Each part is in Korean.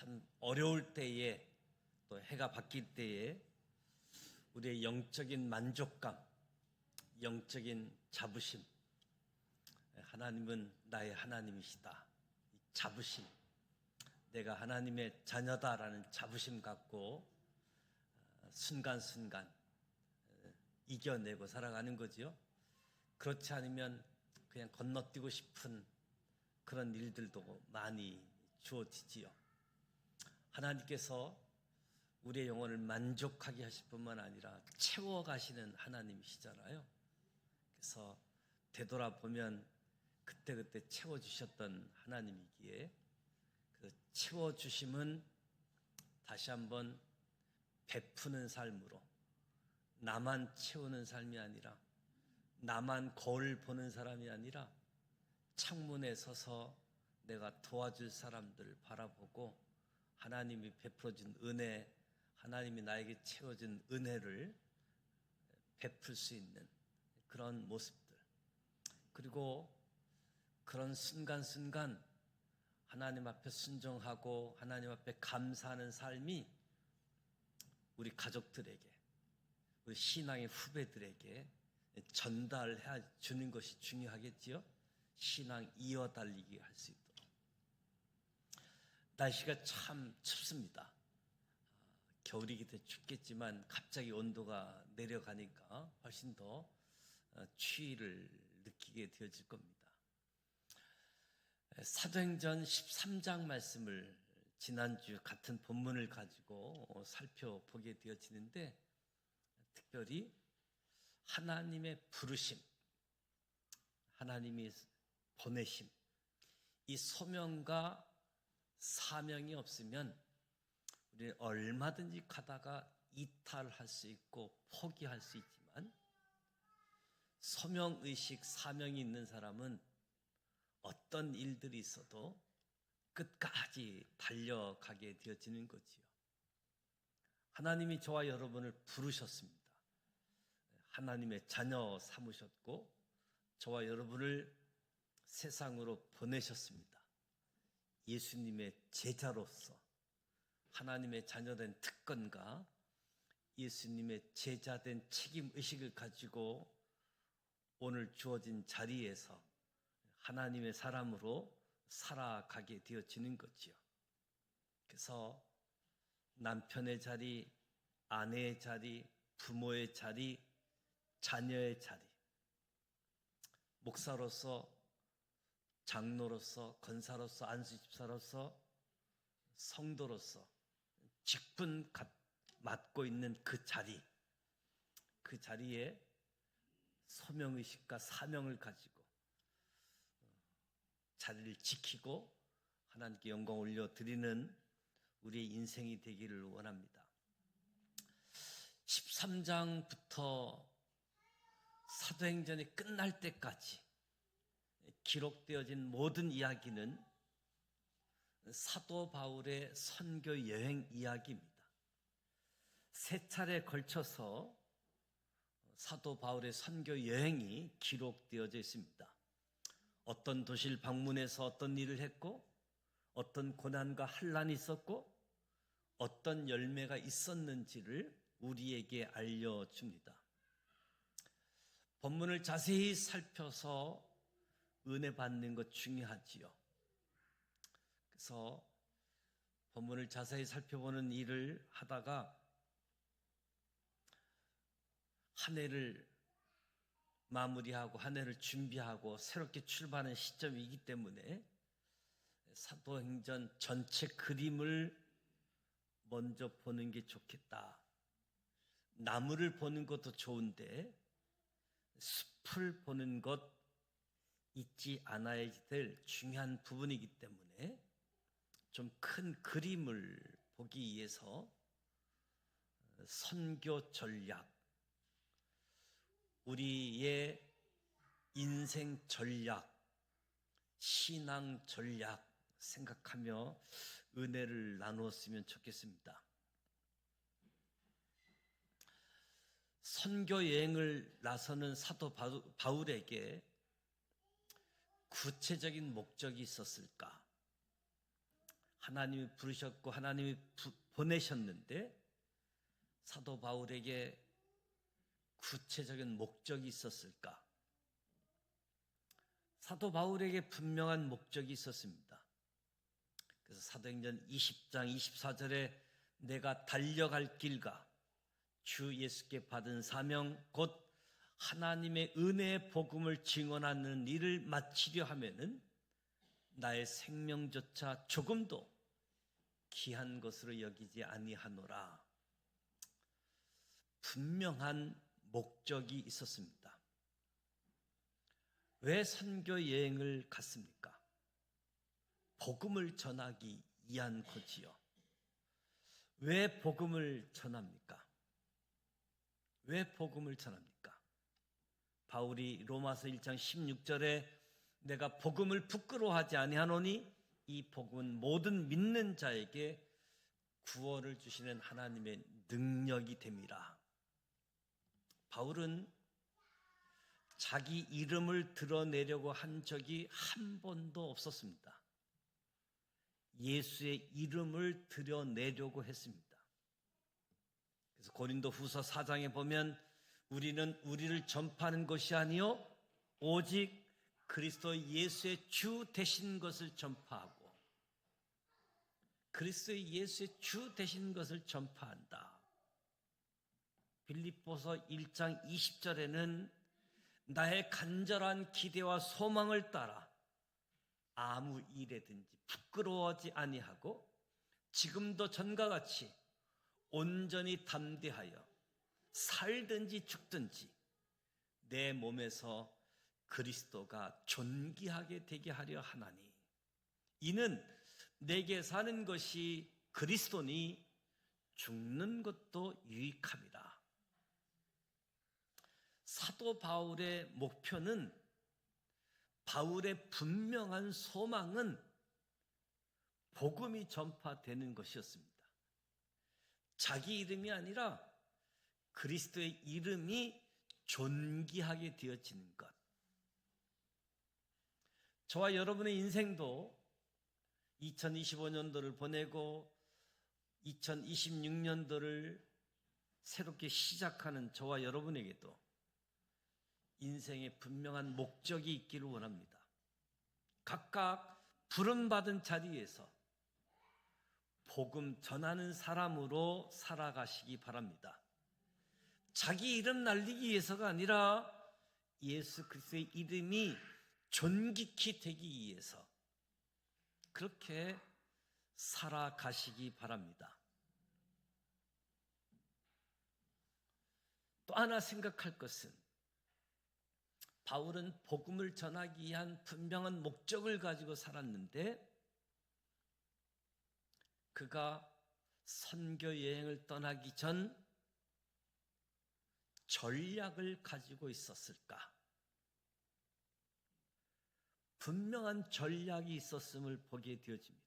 참 어려울 때에 또 해가 바뀔 때에 우리의 영적인 만족감, 영적인 자부심, 하나님은 나의 하나님이시다. 이 자부심, 내가 하나님의 자녀다라는 자부심 갖고 순간순간 이겨내고 살아가는 거지요. 그렇지 않으면 그냥 건너뛰고 싶은 그런 일들도 많이 주어지지요. 하나님께서 우리의 영혼을 만족하게 하실 뿐만 아니라 채워가시는 하나님이시잖아요. 그래서 되돌아보면 그때그때 채워주셨던 하나님이기에 그 채워주심은 다시 한번 베푸는 삶으로, 나만 채우는 삶이 아니라, 나만 거울 보는 사람이 아니라 창문에 서서 내가 도와줄 사람들을 바라보고 하나님이 베풀어준 은혜, 하나님이 나에게 채워준 은혜를 베풀 수 있는 그런 모습들, 그리고 그런 순간순간 하나님 앞에 순종하고 하나님 앞에 감사하는 삶이 우리 가족들에게, 우리 신앙의 후배들에게 전달해 주는 것이 중요하겠지요. 신앙 이어달리기 할 수 있도록. 날씨가 참 춥습니다. 겨울이기 때문에 춥겠지만 갑자기 온도가 내려가니까 훨씬 더 추위를 느끼게 되어질 겁니다. 사도행전 13장 말씀을 지난주 같은 본문을 가지고 살펴보게 되어지는데, 특별히 하나님의 부르심, 하나님이 보내심, 이 소명과 사명이 없으면 우리는 얼마든지 가다가 이탈할 수 있고 포기할 수 있지만, 소명의식, 사명이 있는 사람은 어떤 일들이 있어도 끝까지 달려가게 되어지는 거지요. 하나님이 저와 여러분을 부르셨습니다. 하나님의 자녀 삼으셨고 저와 여러분을 세상으로 보내셨습니다. 예수님의 제자로서 하나님의 자녀된 특권과 예수님의 제자된 책임의식을 가지고 오늘 주어진 자리에서 하나님의 사람으로 살아가게 되어지는 거지요. 그래서 남편의 자리, 아내의 자리, 부모의 자리, 자녀의 자리, 목사로서, 장로로서, 권사로서, 안수집사로서, 성도로서 직분 맡고 있는 그 자리, 그 자리에 소명의식과 사명을 가지고 자리를 지키고 하나님께 영광 올려드리는 우리의 인생이 되기를 원합니다. 13장부터 사도행전이 끝날 때까지 기록되어진 모든 이야기는 사도 바울의 선교 여행 이야기입니다. 세 차례에 걸쳐서 사도 바울의 선교 여행이 기록되어져 있습니다. 어떤 도시를 방문해서 어떤 일을 했고, 어떤 고난과 환난이 있었고, 어떤 열매가 있었는지를 우리에게 알려줍니다. 본문을 자세히 살펴서 은혜 받는 것 중요하지요. 그래서 본문을 자세히 살펴보는 일을 하다가 한 해를 마무리하고 한 해를 준비하고 새롭게 출발하는 시점이기 때문에 사도행전 전체 그림을 먼저 보는 게 좋겠다. 나무를 보는 것도 좋은데 숲을 보는 것 잊지 않아야 될 중요한 부분이기 때문에 좀 큰 그림을 보기 위해서 선교 전략, 우리의 인생 전략, 신앙 전략 생각하며 은혜를 나누었으면 좋겠습니다. 선교 여행을 나서는 사도 바울에게 구체적인 목적이 있었을까? 하나님이 부르셨고 하나님이 보내셨는데 사도 바울에게 구체적인 목적이 있었을까? 사도 바울에게 분명한 목적이 있었습니다. 그래서 사도행전 20장 24절에 내가 달려갈 길과 주 예수께 받은 사명 곧 하나님의 은혜의 복음을 증언하는 일을 마치려 하면은 나의 생명조차 조금도 귀한 것으로 여기지 아니하노라. 분명한 목적이 있었습니다. 왜 선교 여행을 갔습니까? 복음을 전하기 위한 거지요. 왜 복음을 전합니까? 왜 복음을 전합니까? 바울이 로마서 1장 16절에 내가 복음을 부끄러워하지 아니하노니 이 복음은 모든 믿는 자에게 구원을 주시는 하나님의 능력이 됨이라. 바울은 자기 이름을 드러내려고 한 적이 한 번도 없었습니다. 예수의 이름을 드러내려고 했습니다. 그래서 고린도 후서 4장에 보면 우리는 우리를 전파하는 것이 아니요 오직 그리스도 예수의 주 되신 것을 전파하고 그리스도 예수의 주 되신 것을 전파한다. 빌립보서 1장 20절에는 나의 간절한 기대와 소망을 따라 아무 일에든지 부끄러워하지 아니하고 지금도 전과 같이 온전히 담대하여 살든지 죽든지 내 몸에서 그리스도가 존귀하게 되게 하려 하나니 이는 내게 사는 것이 그리스도니 죽는 것도 유익함이라. 사도 바울의 목표는 바울의 분명한 소망은 복음이 전파되는 것이었습니다. 자기 이름이 아니라 그리스도의 이름이 존귀하게 되어지는 것. 저와 여러분의 인생도 2025년도를 보내고 2026년도를 새롭게 시작하는 저와 여러분에게도 인생에 분명한 목적이 있기를 원합니다. 각각 부름받은 자리에서 복음 전하는 사람으로 살아가시기 바랍니다. 자기 이름 날리기 위해서가 아니라 예수 그리스도의 이름이 존귀히 되기 위해서 그렇게 살아가시기 바랍니다. 또 하나 생각할 것은 바울은 복음을 전하기 위한 분명한 목적을 가지고 살았는데 그가 선교 여행을 떠나기 전 전략을 가지고 있었을까? 분명한 전략이 있었음을 보게 되어집니다.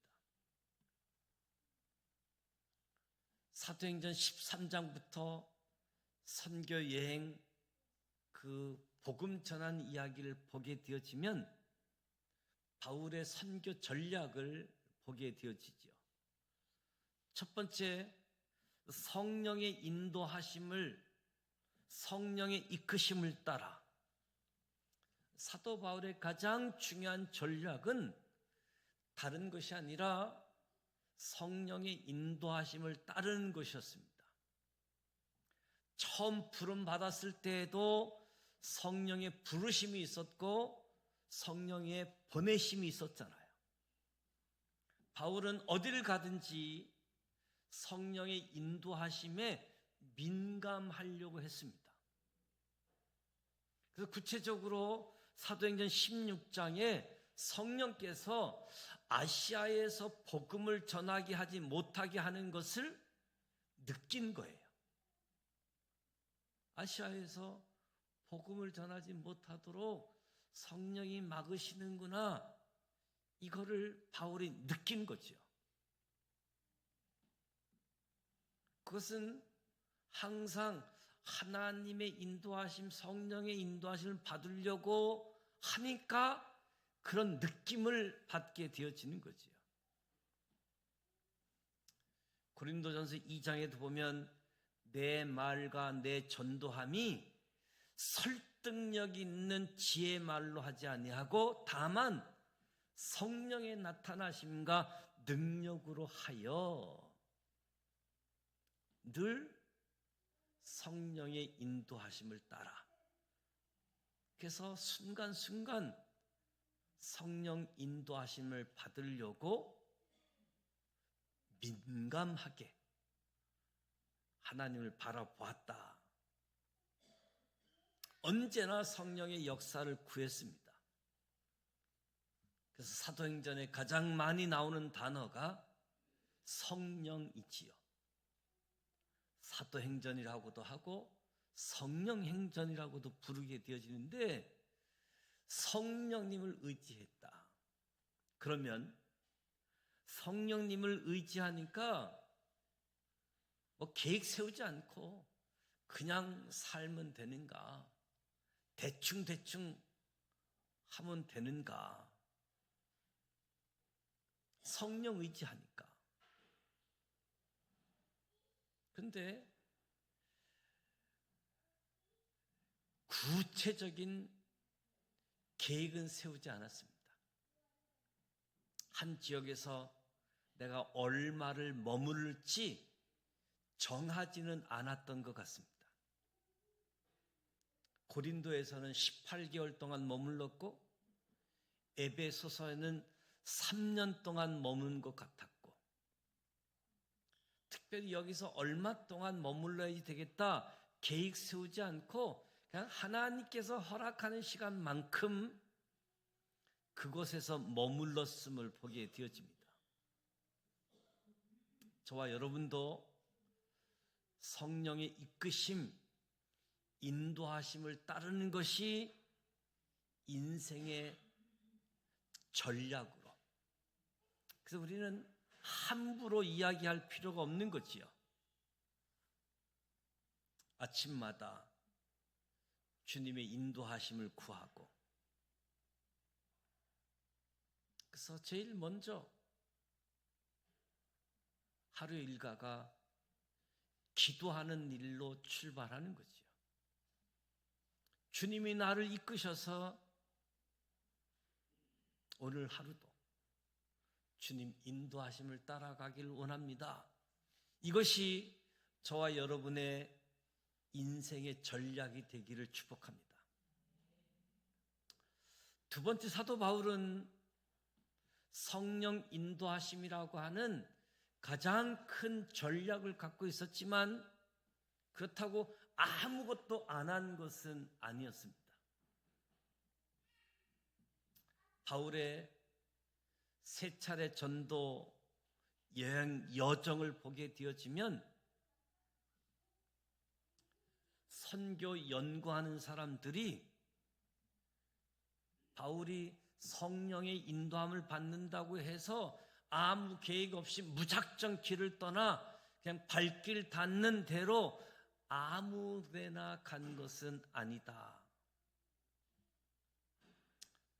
사도행전 13장부터 선교 여행 그 복음 전한 이야기를 보게 되어지면 바울의 선교 전략을 보게 되어지죠. 첫 번째, 성령의 인도하심을 성령의 이끄심을 따라 사도 바울의 가장 중요한 전략은 다른 것이 아니라 성령의 인도하심을 따르는 것이었습니다. 처음 부름 받았을 때에도 성령의 부르심이 있었고 성령의 보내심이 있었잖아요. 바울은 어디를 가든지 성령의 인도하심에 민감하려고 했습니다. 그래서 구체적으로 사도행전 16장에 성령께서 아시아에서 복음을 전하게 하지 못하게 하는 것을 느낀 거예요. 아시아에서 복음을 전하지 못하도록 성령이 막으시는구나. 이거를 바울이 느낀 거죠. 그것은 항상 하나님의 인도하심, 성령의 인도하심을 받으려고 하니까 그런 느낌을 받게 되어지는 거죠. 고린도전서 2장에도 보면 내 말과 내 전도함이 설득력 있는 지혜 말로 하지 아니하고 다만 성령의 나타나심과 능력으로 하여 늘 성령의 인도하심을 따라. 그래서 순간순간 성령 인도하심을 받으려고 민감하게 하나님을 바라보았다. 언제나 성령의 역사를 구했습니다. 그래서 사도행전에 가장 많이 나오는 단어가 성령이지요. 사도행전이라고도 하고 성령행전이라고도 부르게 되어지는데 성령님을 의지했다. 그러면 성령님을 의지하니까 뭐 계획 세우지 않고 그냥 살면 되는가? 대충 하면 되는가? 성령 의지하니까. 그런데 구체적인 계획은 세우지 않았습니다. 한 지역에서 내가 얼마를 머물지 정하지는 않았던 것 같습니다. 고린도에서는 18개월 동안 머물렀고 에베소서에는 3년 동안 머문 것 같았고, 특별히 여기서 얼마 동안 머물러야 되겠다 계획 세우지 않고 그냥 하나님께서 허락하는 시간만큼 그곳에서 머물렀음을 보게 되어집니다. 저와 여러분도 성령의 이끄심, 인도하심을 따르는 것이 인생의 전략으로. 그래서 우리는 함부로 이야기할 필요가 없는 거지요. 아침마다 주님의 인도하심을 구하고, 그래서 제일 먼저 하루 일과가 기도하는 일로 출발하는 거지요. 주님이 나를 이끄셔서 오늘 하루도 주님 인도하심을 따라가길 원합니다. 이것이 저와 여러분의 인생의 전략이 되기를 축복합니다. 두 번째, 사도 바울은 성령 인도하심이라고 하는 가장 큰 전략을 갖고 있었지만 그렇다고 아무것도 안 한 것은 아니었습니다. 바울의 세 차례 전도 여행 여정을 보게 되어지면 선교 연구하는 사람들이 바울이 성령의 인도함을 받는다고 해서 아무 계획 없이 무작정 길을 떠나 그냥 발길 닿는 대로 아무데나 간 것은 아니다.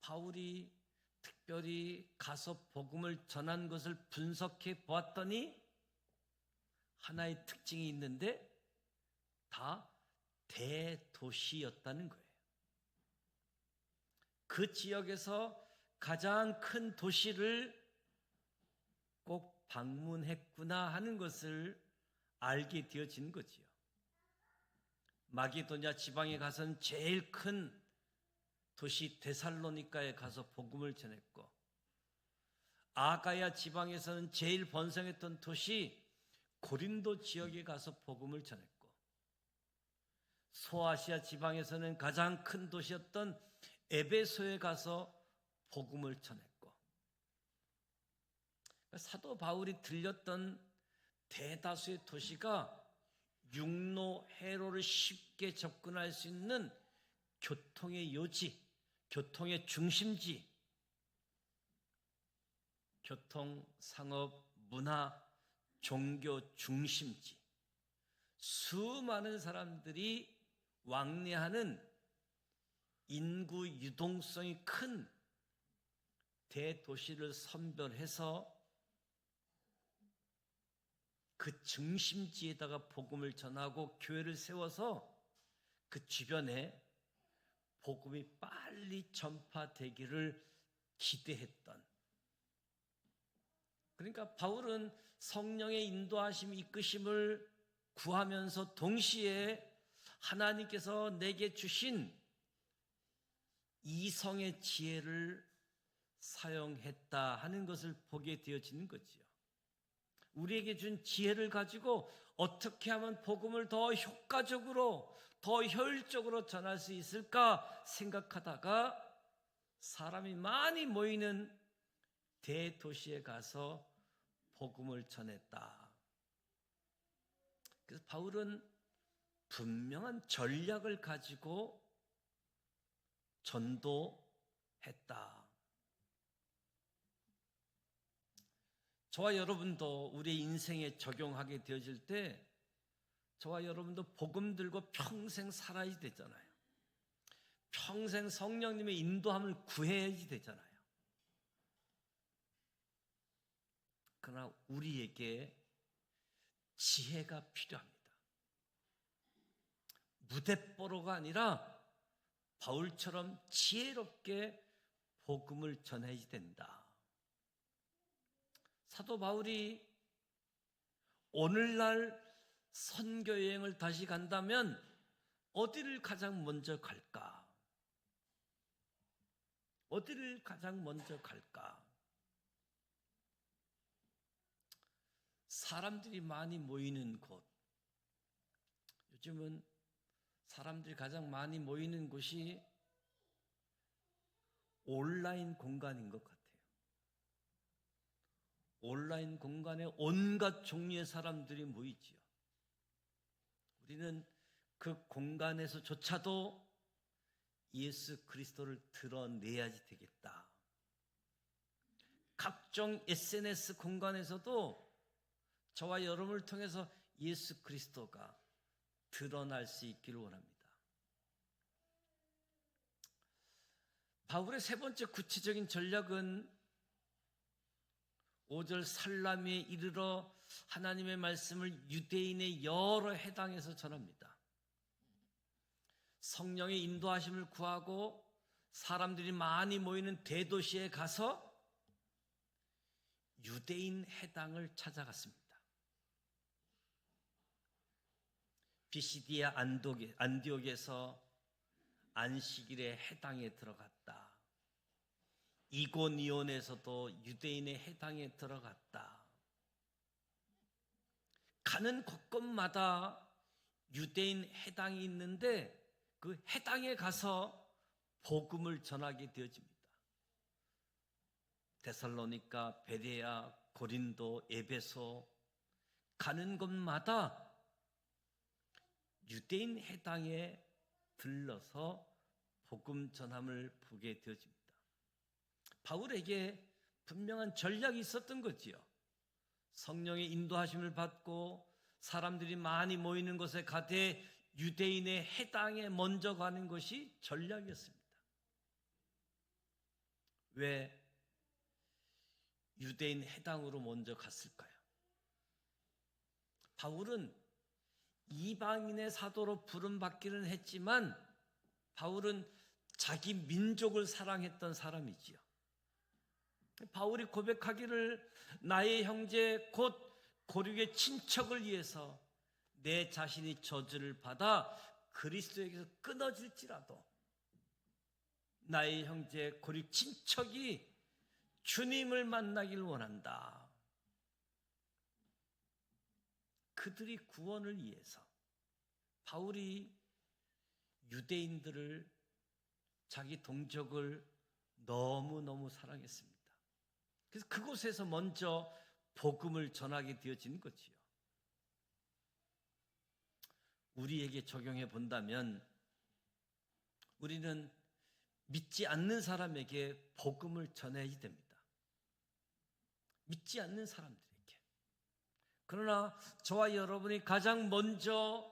바울이 특별히 가서 복음을 전한 것을 분석해 보았더니 하나의 특징이 있는데 다 대도시였다는 거예요. 그 지역에서 가장 큰 도시를 꼭 방문했구나 하는 것을 알게 되어진 거지요. 마게도냐 지방에 가서는 제일 큰 도시 데살로니가에 가서 복음을 전했고, 아가야 지방에서는 제일 번성했던 도시 고린도 지역에 가서 복음을 전했고, 소아시아 지방에서는 가장 큰 도시였던 에베소에 가서 복음을 전했고, 사도 바울이 들렸던 대다수의 도시가 육로, 해로를 쉽게 접근할 수 있는 교통의 요지, 교통의 중심지, 교통, 상업, 문화, 종교 중심지, 수많은 사람들이 왕래하는 인구 유동성이 큰 대도시를 선별해서 그 중심지에다가 복음을 전하고 교회를 세워서 그 주변에 복음이 빨리 전파되기를 기대했던, 그러니까 바울은 성령의 인도하심, 이끄심을 구하면서 동시에 하나님께서 내게 주신 이성의 지혜를 사용했다 하는 것을 보게 되어지는 거지요. 우리에게 준 지혜를 가지고 어떻게 하면 복음을 더 효과적으로, 더 효율적으로 전할 수 있을까 생각하다가 사람이 많이 모이는 대도시에 가서 복음을 전했다. 그래서 바울은 분명한 전략을 가지고 전도했다. 저와 여러분도 우리의 인생에 적용하게 되어질 때 저와 여러분도 복음 들고 평생 살아야 되잖아요. 평생 성령님의 인도함을 구해야지 되잖아요. 그러나 우리에게 지혜가 필요합니다. 무대뽀로가 아니라 바울처럼 지혜롭게 복음을 전해야 된다. 사도 바울이 오늘날 선교 여행을 다시 간다면 어디를 가장 먼저 갈까? 어디를 가장 먼저 갈까? 사람들이 많이 모이는 곳. 요즘은 사람들이 가장 많이 모이는 곳이 온라인 공간인 것 같아요. 온라인 공간에 온갖 종류의 사람들이 모이지요. 우리는 그 공간에서조차도 예수 그리스도를 드러내야지 되겠다. 각종 SNS 공간에서도 저와 여러분을 통해서 예수 그리스도가 드러날 수 있기를 원합니다. 바울의 세 번째 구체적인 전략은 5절 살라미에 이르러 하나님의 말씀을 유대인의 여러 해당에서 전합니다. 성령의 인도하심을 구하고 사람들이 많이 모이는 대도시에 가서 유대인 해당을 찾아갔습니다. 비시디아 안디옥에서 안식일에 해당에 들어갔다. 이고니온에서도 유대인의 해당에 들어갔다. 가는 곳곳마다 유대인 해당이 있는데 그 해당에 가서 복음을 전하게 되어집니다. 데살로니가, 베레아, 고린도, 에베소 가는 곳마다 유대인 해당에 들러서 복음 전함을 보게 되어집니다. 바울에게 분명한 전략이 있었던 거지요. 성령의 인도하심을 받고 사람들이 많이 모이는 곳에 가되 유대인의 해당에 먼저 가는 것이 전략이었습니다. 왜 유대인 해당으로 먼저 갔을까요? 바울은 이방인의 사도로 부름받기는 했지만 바울은 자기 민족을 사랑했던 사람이지요. 바울이 고백하기를 나의 형제 곧 고륙의 친척을 위해서 내 자신이 저주를 받아 그리스도에게서 끊어질지라도 나의 형제 고륙 친척이 주님을 만나길 원한다. 그들이 구원을 위해서 바울이 유대인들을, 자기 동족을 너무너무 사랑했습니다. 그래서 그곳에서 먼저 복음을 전하게 되어진 거지요. 우리에게 적용해 본다면 우리는 믿지 않는 사람에게 복음을 전해야 됩니다. 믿지 않는 사람들에게. 그러나 저와 여러분이 가장 먼저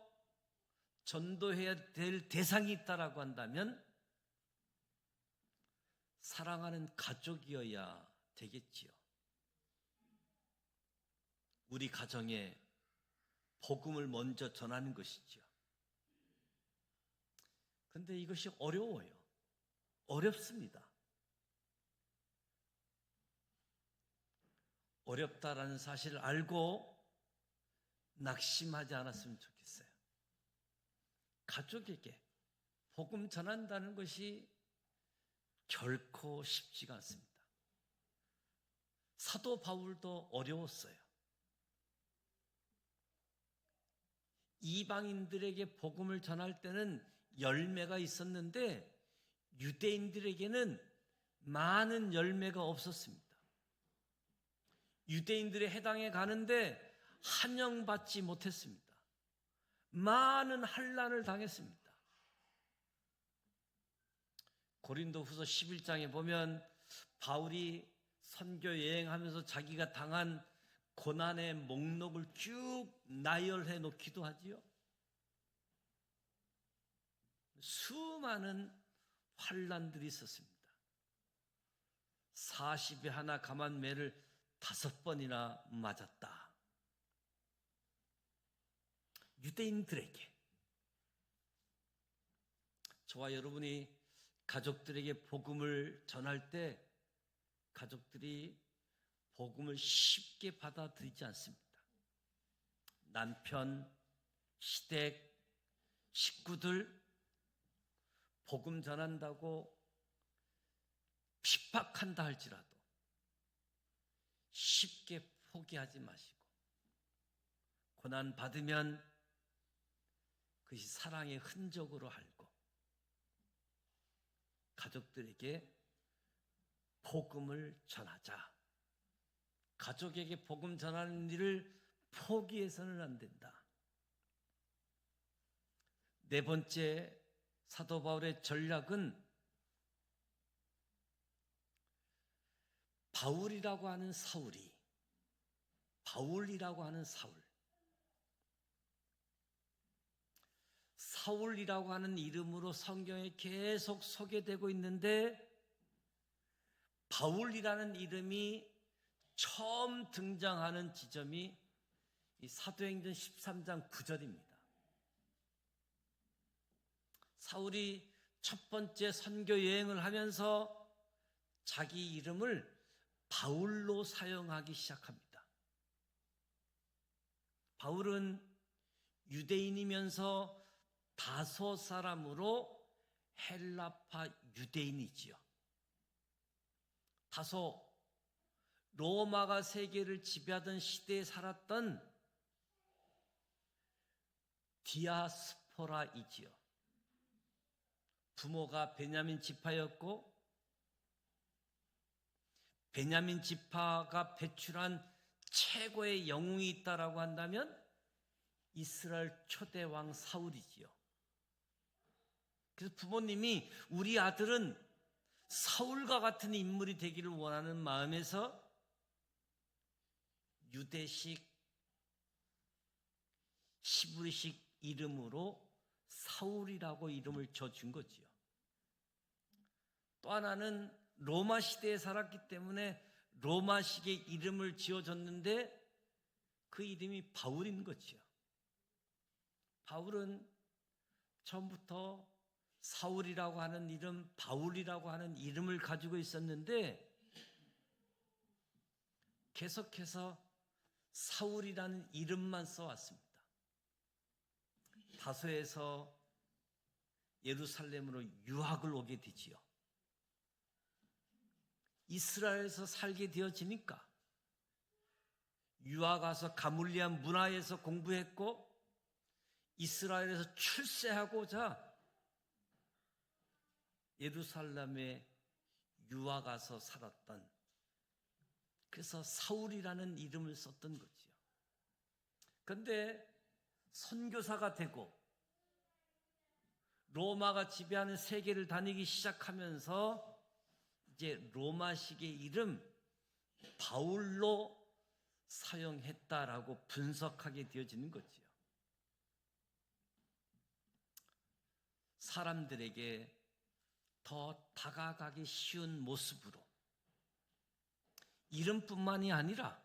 전도해야 될 대상이 있다라고 한다면 사랑하는 가족이어야 되겠지요. 우리 가정에 복음을 먼저 전하는 것이죠. 그런데 이것이 어려워요. 어렵습니다. 어렵다라는 사실을 알고 낙심하지 않았으면 좋겠어요. 가족에게 복음 전한다는 것이 결코 쉽지가 않습니다. 사도 바울도 어려웠어요. 이방인들에게 복음을 전할 때는 열매가 있었는데 유대인들에게는 많은 열매가 없었습니다. 유대인들의 해당에 가는데 환영받지 못했습니다. 많은 환난을 당했습니다. 고린도후서 11장에 보면 바울이 선교 여행하면서 자기가 당한 고난의 목록을 쭉 나열해 놓기도 하지요. 수많은 환난들이 있었습니다. 40에 하나 감한 매를 5번이나 맞았다. 유대인들에게, 저와 여러분이 가족들에게 복음을 전할 때 가족들이 복음을 쉽게 받아들이지 않습니다. 남편, 시댁, 식구들 복음 전한다고 핍박한다 할지라도 쉽게 포기하지 마시고, 고난 받으면 그것이 사랑의 흔적으로 알고 가족들에게 복음을 전하자. 가족에게 복음 전하는 일을 포기해서는 안 된다. 네 번째 사도 바울의 전략은 바울이라고 하는 사울이, 바울이라고 하는 사울이라고 하는 이름으로 성경에 계속 소개되고 있는데 바울이라는 이름이 처음 등장하는 지점이 이 사도행전 13장 9절입니다. 사울이 첫 번째 선교 여행을 하면서 자기 이름을 바울로 사용하기 시작합니다. 바울은 유대인이면서 다소 사람으로 헬라파 유대인이지요. 다소 로마가 세계를 지배하던 시대에 살았던 디아스포라이지요. 부모가 베냐민 지파였고 베냐민 지파가 배출한 최고의 영웅이 있다라고 한다면 이스라엘 초대 왕 사울이지요. 그래서 부모님이 우리 아들은 사울과 같은 인물이 되기를 원하는 마음에서 유대식 히브리식 이름으로 사울이라고 이름을 줘준 거지요. 또 하나는 로마 시대에 살았기 때문에 로마식의 이름을 지어줬는데 그 이름이 바울인 거지요. 바울은 처음부터 사울이라고 하는 이름, 바울이라고 하는 이름을 가지고 있었는데 계속해서 사울이라는 이름만 써왔습니다. 다소에서 예루살렘으로 유학을 오게 되지요. 이스라엘에서 살게 되어지니까 유학 가서 가물리안 문화에서 공부했고 이스라엘에서 출세하고자 예루살렘에 유학 가서 살았던, 그래서 사울이라는 이름을 썼던 거지요. 그런데 선교사가 되고 로마가 지배하는 세계를 다니기 시작하면서 이제 로마식의 이름 바울로 사용했다라고 분석하게 되어지는 거지요. 사람들에게 더 다가가기 쉬운 모습으로 이름뿐만이 아니라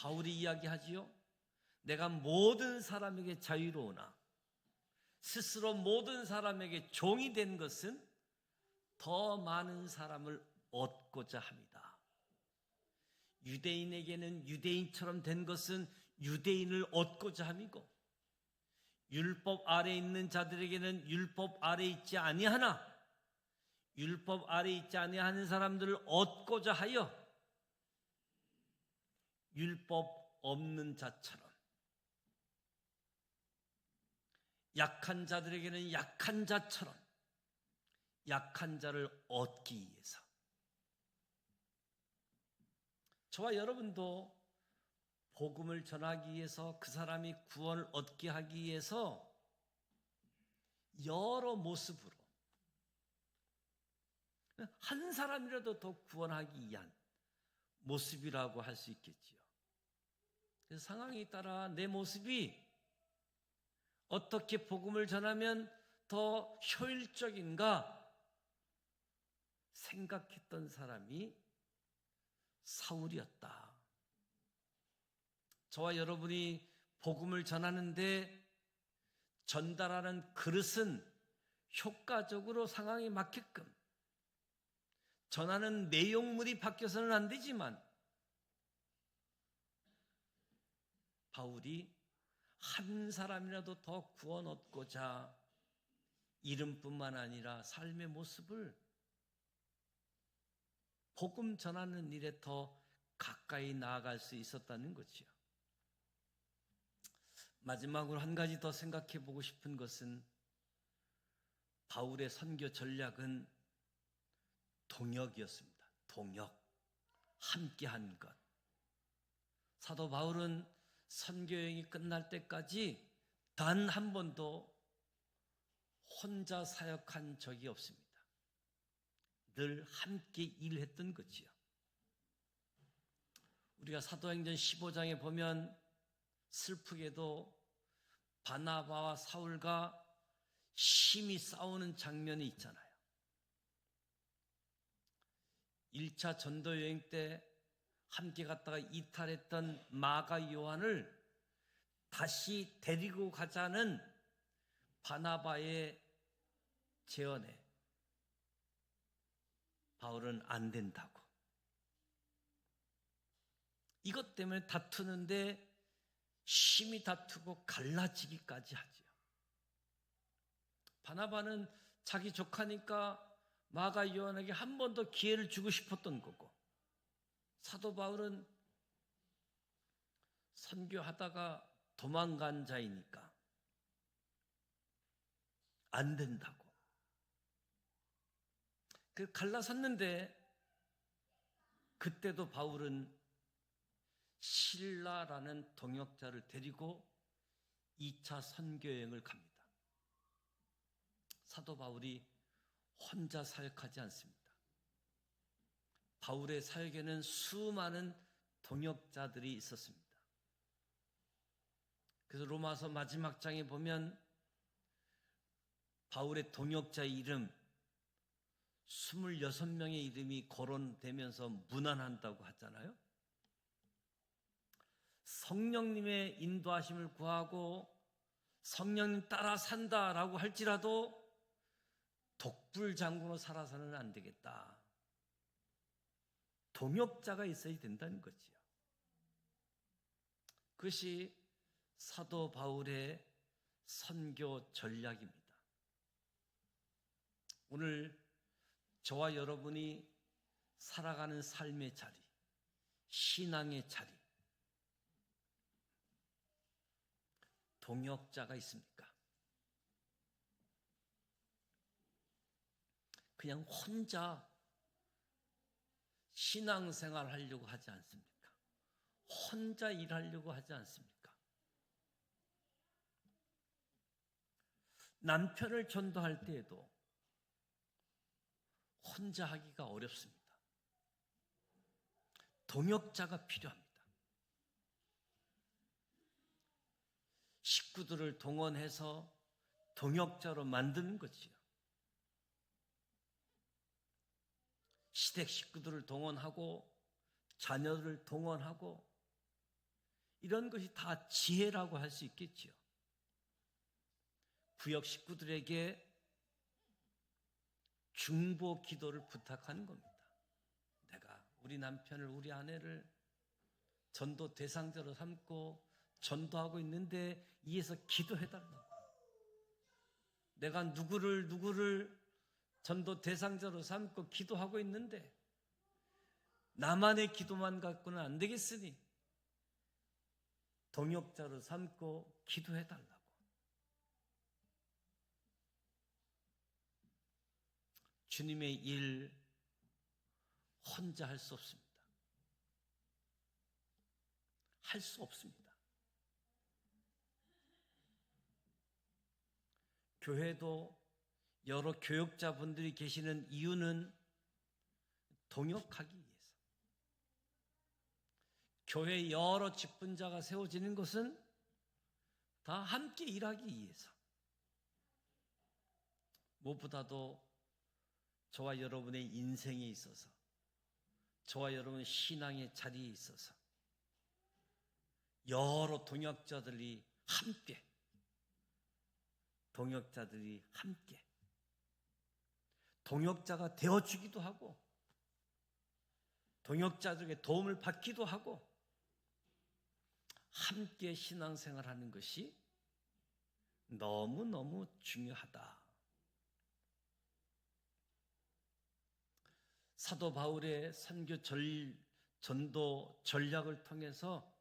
바울이 이야기하지요. 내가 모든 사람에게 자유로우나 스스로 모든 사람에게 종이 된 것은 더 많은 사람을 얻고자 합니다. 유대인에게는 유대인처럼 된 것은 유대인을 얻고자 함이고, 율법 아래 있는 자들에게는 율법 아래 있지 아니하나 율법 아래 있지 아니하는 사람들을 얻고자 하여 율법 없는 자처럼, 약한 자들에게는 약한 자처럼 약한 자를 얻기 위해서. 저와 여러분도 복음을 전하기 위해서, 그 사람이 구원을 얻게 하기 위해서 여러 모습으로 한 사람이라도 더 구원하기 위한 모습이라고 할 수 있겠지요. 그래서 상황에 따라 내 모습이 어떻게 복음을 전하면 더 효율적인가 생각했던 사람이 사울이었다. 저와 여러분이 복음을 전하는데 전달하는 그릇은 효과적으로 상황에 맞게끔, 전하는 내용물이 바뀌어서는 안 되지만, 바울이 한 사람이라도 더 구원 얻고자 이름뿐만 아니라 삶의 모습을 복음 전하는 일에 더 가까이 나아갈 수 있었다는 거지요. 마지막으로 한 가지 더 생각해 보고 싶은 것은, 바울의 선교 전략은 동역이었습니다. 동역, 함께한 것. 사도 바울은 선교여행이 끝날 때까지 단 한 번도 혼자 사역한 적이 없습니다. 늘 함께 일했던 거지요. 우리가 사도행전 15장에 보면 슬프게도 바나바와 사울과 심히 싸우는 장면이 있잖아요. 1차 전도 여행 때 함께 갔다가 이탈했던 마가 요한을 다시 데리고 가자는 바나바의 제언에 바울은 안 된다고, 이것 때문에 다투는데 심히 다투고 갈라지기까지 하지요. 바나바는 자기 조카니까 마가 요한에게 한 번 더 기회를 주고 싶었던 거고, 사도 바울은 선교하다가 도망간 자이니까 안 된다고. 그 갈라섰는데, 그때도 바울은 실라라는 동역자를 데리고 2차 선교여행을 갑니다. 사도 바울이 혼자 사역하지 않습니다. 바울의 사역에는 수많은 동역자들이 있었습니다. 그래서 로마서 마지막 장에 보면 바울의 동역자의 이름 26명의 이름이 거론되면서 문안한다고 하잖아요. 성령님의 인도하심을 구하고 성령님 따라 산다라고 할지라도 독불장군으로 살아서는 안 되겠다. 동역자가 있어야 된다는 거지요. 그것이 사도 바울의 선교 전략입니다. 오늘 저와 여러분이 살아가는 삶의 자리, 신앙의 자리, 동역자가 있습니까? 그냥 혼자 신앙생활 하려고 하지 않습니까? 혼자 일하려고 하지 않습니까? 남편을 전도할 때에도 혼자 하기가 어렵습니다. 동역자가 필요합니다. 식구들을 동원해서 동역자로 만드는 거지요. 시댁 식구들을 동원하고 자녀들을 동원하고 이런 것이 다 지혜라고 할 수 있겠지요. 구역 식구들에게 중보 기도를 부탁하는 겁니다. 내가 우리 남편을, 우리 아내를 전도 대상자로 삼고 전도하고 있는데 이에서 기도해달라고. 내가 누구를 전도 대상자로 삼고 기도하고 있는데 나만의 기도만 갖고는 안 되겠으니 동역자로 삼고 기도해달라고. 주님의 일 혼자 할 수 없습니다. 할 수 없습니다. 교회도 여러 교역자분들이 계시는 이유는 동역하기 위해서. 교회 여러 직분자가 세워지는 것은 다 함께 일하기 위해서. 무엇보다도 저와 여러분의 인생에 있어서, 저와 여러분의 신앙의 자리에 있어서 여러 동역자들이 함께 동역자가 되어주기도 하고 동역자들에게 도움을 받기도 하고 함께 신앙생활하는 것이 너무너무 중요하다. 사도 바울의 선교 전도 전략을 통해서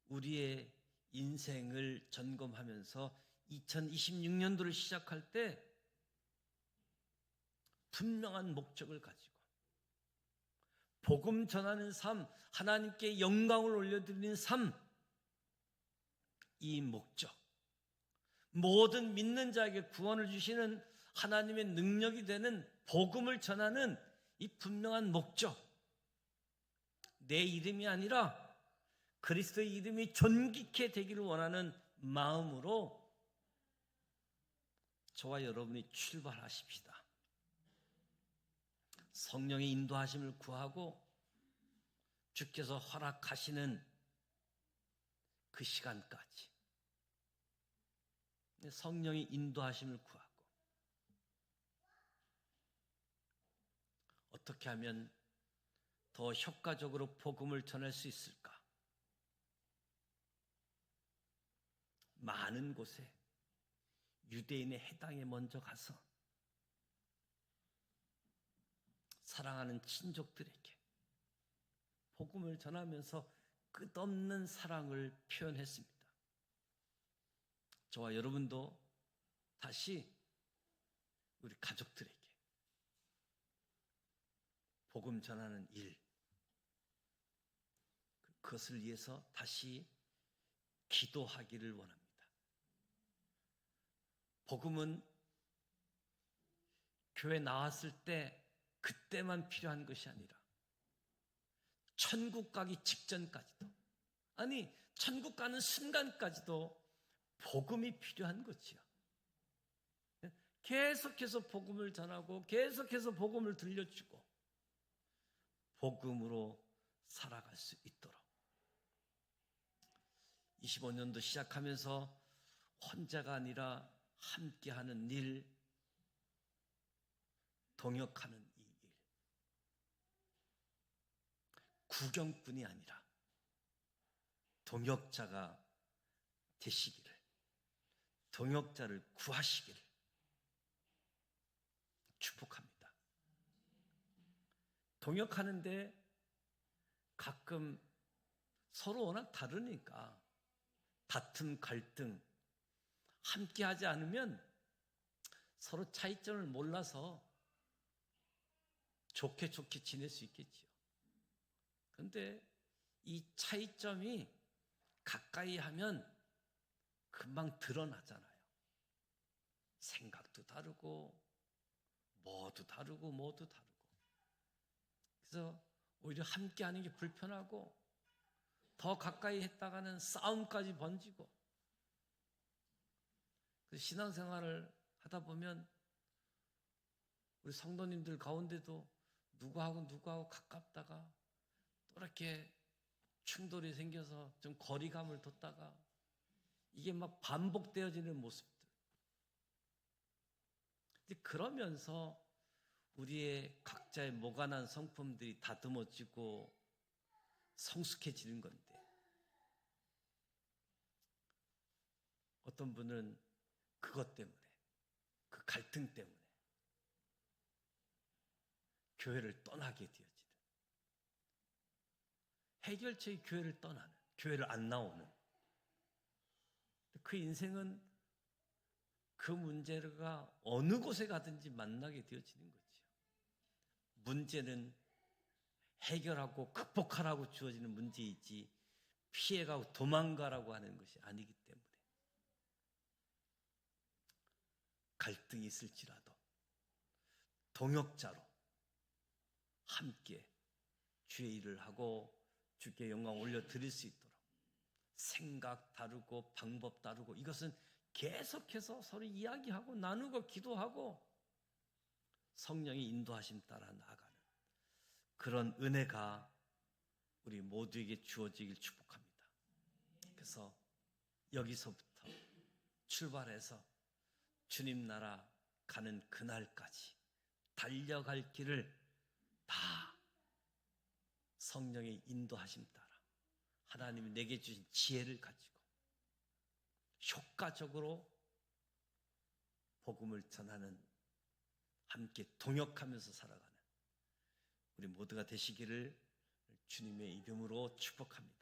우리의 인생을 점검하면서 2026년도를 시작할 때 분명한 목적을 가지고 복음 전하는 삶, 하나님께 영광을 올려드리는 삶, 이 목적, 모든 믿는 자에게 구원을 주시는 하나님의 능력이 되는 복음을 전하는 이 분명한 목적, 내 이름이 아니라 그리스도의 이름이 존귀케 되기를 원하는 마음으로 저와 여러분이 출발하십시다. 성령의 인도하심을 구하고 주께서 허락하시는 그 시간까지 성령의 인도하심을 구하고 어떻게 하면 더 효과적으로 복음을 전할 수 있을까? 많은 곳에 유대인의 해당에 먼저 가서 사랑하는 친족들에게 복음을 전하면서 끝없는 사랑을 표현했습니다. 저와 여러분도 다시 우리 가족들에게 복음 전하는 일, 그것을 위해서 다시 기도하기를 원합니다. 복음은 교회 나왔을 때 그때만 필요한 것이 아니라 천국 가기 직전까지도, 아니 천국 가는 순간까지도 복음이 필요한 거지요. 계속해서 복음을 전하고 계속해서 복음을 들려주고 복음으로 살아갈 수 있도록 25년도 시작하면서 혼자가 아니라 함께하는 일, 동역하는 이 일, 구경꾼이 아니라 동역자가 되시기를, 동역자를 구하시기를 축복합니다. 동역하는데 가끔 서로 워낙 다르니까 다툼, 갈등, 함께하지 않으면 서로 차이점을 몰라서 좋게 지낼 수 있겠지요. 그런데 이 차이점이 가까이 하면 금방 드러나잖아요. 생각도 다르고 뭐도 다르고 그래서 오히려 함께하는 게 불편하고 더 가까이 했다가는 싸움까지 번지고, 신앙생활을 하다 보면 우리 성도님들 가운데도 누구하고 가깝다가 또 이렇게 충돌이 생겨서 좀 거리감을 뒀다가 이게 막 반복되어지는 모습들. 그러면서 우리의 각자의 모관한 성품들이 다듬어지고 성숙해지는 건데, 어떤 분은 그것 때문에, 그 갈등 때문에 교회를 떠나게 되어지는, 해결책이 교회를 떠나는, 교회를 안 나오는, 그 인생은 그 문제가 어느 곳에 가든지 만나게 되어지는 거죠. 문제는 해결하고 극복하라고 주어지는 문제이지 피해가고 도망가라고 하는 것이 아니기 때문에 갈등이 있을지라도 동역자로 함께 주의 일을 하고 주께 영광 올려드릴 수 있도록 생각 다르고 방법 다르고 이것은 계속해서 서로 이야기하고 나누고 기도하고 성령의 인도하심 따라 나아가는 그런 은혜가 우리 모두에게 주어지길 축복합니다. 그래서 여기서부터 출발해서 주님 나라 가는 그날까지 달려갈 길을 다 성령의 인도하심 따라 하나님이 내게 주신 지혜를 가지고 효과적으로 복음을 전하는, 함께 동역하면서 살아가는 우리 모두가 되시기를 주님의 이름으로 축복합니다.